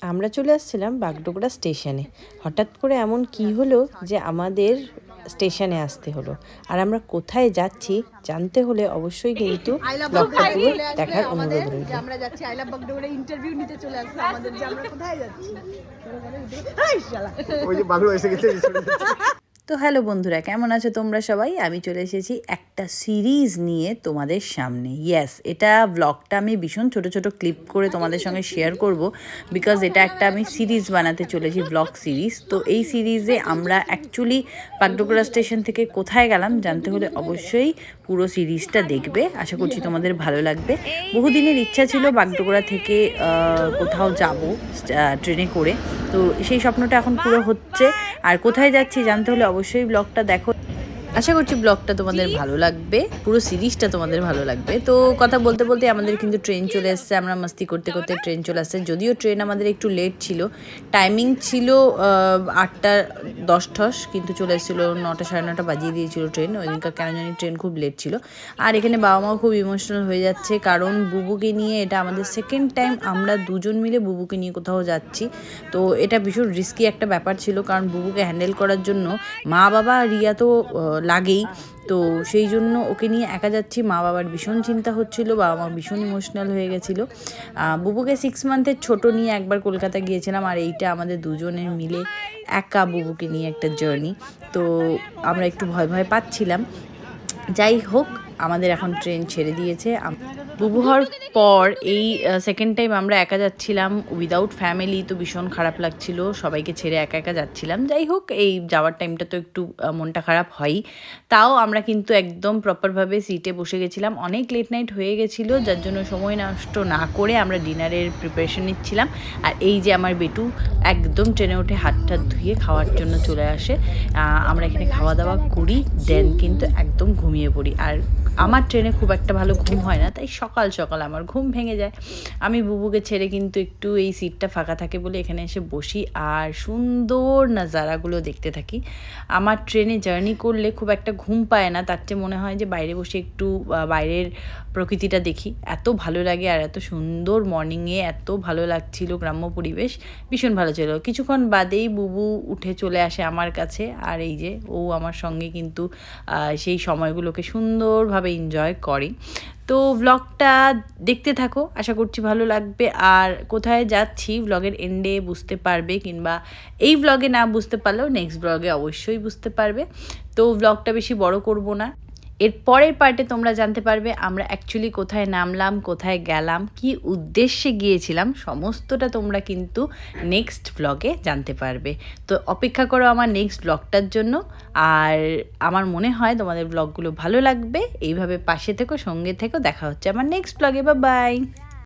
আমরা চলে আসছিলাম বাগডোগরা স্টেশনে। হঠাৎ করে এমন কি হলো যে আমাদের স্টেশনে আসতে হলো, আর আমরা কোথায় যাচ্ছি জানতে হলে অবশ্যই কিন্তু ব্লগটা পুরো দেখার অনুরোধ রইল। আমরা যাচ্ছি আই লাভ বাগডোগরা ইন্টারভিউ নিতে চলে আসছে আমাদের, যে আমরা কোথায় যাচ্ছি। ওই যে বাগড়া এসে গেছে। তো হ্যালো বন্ধুরা, কেমন আছো তোমরা সবাই? আমি চলে এসেছি একটা সিরিজ নিয়ে তোমাদের সামনে। ইয়েস, এটা ব্লগটা আমি ভীষণ ছোট ছোট ক্লিপ করে তোমাদের সঙ্গে শেয়ার করব, বিকজ এটা একটা আমি সিরিজ বানাতে চলেছি, ব্লগ সিরিজ। তো এই সিরিজে আমরা অ্যাকচুয়ালি বাগডোগরা স্টেশন থেকে কোথায় গেলাম জানতে হলে অবশ্যই পুরো সিরিজটা দেখবে। আশা করছি তোমাদের ভালো লাগবে। বহুদিনের ইচ্ছা ছিল বাগডোগরা থেকে কোথাও যাব ট্রেনে করে, তো সেই স্বপ্নটা এখন পুরো হচ্ছে। আর কোথায় যাচ্ছি জানতে হলে অবশ্যই ব্লগটা দেখো। আশা করছি ব্লগটা তোমাদের ভালো লাগবে, পুরো সিরিজটা তোমাদের ভালো লাগবে। তো কথা বলতে বলতে আমাদের কিন্তু ট্রেন চলে এসছে। আমরা মাস্তি করতে করতে ট্রেন চলে আসছে, যদিও ট্রেন আমাদের একটু লেট ছিল। টাইমিং ছিল 8:10, কিন্তু চলে এসেছিলো 9টা, 9:30 বাজিয়ে দিয়েছিল ট্রেন। ওই দিনকার কেন জানি ট্রেন খুব লেট ছিল। আর এখানে বাবা মাও খুব ইমোশনাল হয়ে যাচ্ছে, কারণ বুবুকে নিয়ে এটা আমাদের সেকেন্ড টাইম আমরা দুজন মিলে বুবুকে নিয়ে কোথাও যাচ্ছি। তো এটা ভীষণ রিস্কি একটা ব্যাপার ছিল, কারণ বুবুকে হ্যান্ডেল করার জন্য মা বাবা রিয়া তো লাগেই। তো সেই জন্য ওকে নিয়ে একা যাচ্ছি, মা বাবার ভীষণ চিন্তা হচ্ছিল, বাবা মা ভীষণ ইমোশনাল হয়ে গেছিলো। বুবুকে 6 মান্থের ছোট নিয়ে একবার কলকাতা গিয়েছিলাম, আর এইটা আমাদের দুজনের মিলে একা বুবুকে নিয়ে একটা জার্নি। তো আমরা একটু ভয় ভয় পাচ্ছিলাম। যাই হোক, আমাদের এখন ট্রেন ছেড়ে দিয়েছে। বুবু হওয়ার পর এই সেকেন্ড টাইম আমরা একা যাচ্ছিলাম উইদাউট ফ্যামিলি, তো ভীষণ খারাপ লাগছিল, সবাইকে ছেড়ে একা একা যাচ্ছিলাম। যাই হোক, এই যাওয়ার টাইমটা তো একটু মনটা খারাপ হয়ই। তাও আমরা কিন্তু একদম প্রপারভাবে সিটে বসে গেছিলাম। অনেক লেট নাইট হয়ে গেছিলো, যার জন্য সময় নষ্ট না করে আমরা ডিনারের প্রিপারেশন নিচ্ছিলাম। আর এই যে আমার বেটু একদম ট্রেনে উঠে হাত টাত ধুয়ে খাওয়ার জন্য চলে আসে। আমরা এখানে খাওয়া দাওয়া করি, দেন কিন্তু একদম ঘুমিয়ে পড়ি। আর আমার ট্রেনে খুব একটা ভালো ঘুম হয় না, তাই সকাল সকাল আমার ঘুম ভেঙে যায়। আমি বুবুকে ছেড়ে কিন্তু একটু এই সিটটা ফাঁকা থাকে বলে এখানে এসে বসি আর সুন্দর নাজারাগুলো দেখতে থাকি। আমার ট্রেনে জার্নি করলে খুব একটা ঘুম পায় না, তার চেয়ে মনে হয় যে বাইরে বসে একটু বাইরের প্রকৃতিটা দেখি, এত ভালো লাগে। আর এত সুন্দর মর্নিংয়ে এত ভালো লাগছিল, গ্রাম্য পরিবেশ ভীষণ ভালো ছিল। কিছুক্ষণ বাদেই বুবু উঠে চলে আসে আমার কাছে, আর এই যে ও আমার সঙ্গে কিন্তু সেই সময়গুলোকে সুন্দরভাবে এনজয় করে। তো ব্লগটা দেখতে থাকো, আশা করছি ভালো লাগবে। আর কোথায় যাচ্ছি ব্লগের এন্ডে বুঝতে পারবে, কিংবা এই ব্লগে না বুঝতে পারলেও নেক্সট ব্লগে অবশ্যই বুঝতে পারবে। তো ব্লগটা বেশি বড় করব না, এর পরের পার্টে তোমরা জানতে পারবে আমরা অ্যাকচুয়ালি কোথায় নামলাম, কোথায় গেলাম, কি উদ্দেশ্যে গিয়েছিলাম, সমস্তটা তোমরা কিন্তু নেক্সট ব্লগে জানতে পারবে। তো অপেক্ষা করো আমার নেক্সট ব্লগটার জন্য। আর আমার মনে হয় তোমাদের ব্লগগুলো ভালো লাগবে। এইভাবে পাশে থেকো, সঙ্গে থেকো। দেখা হচ্ছে আমার নেক্সট ব্লগে। Bye bye.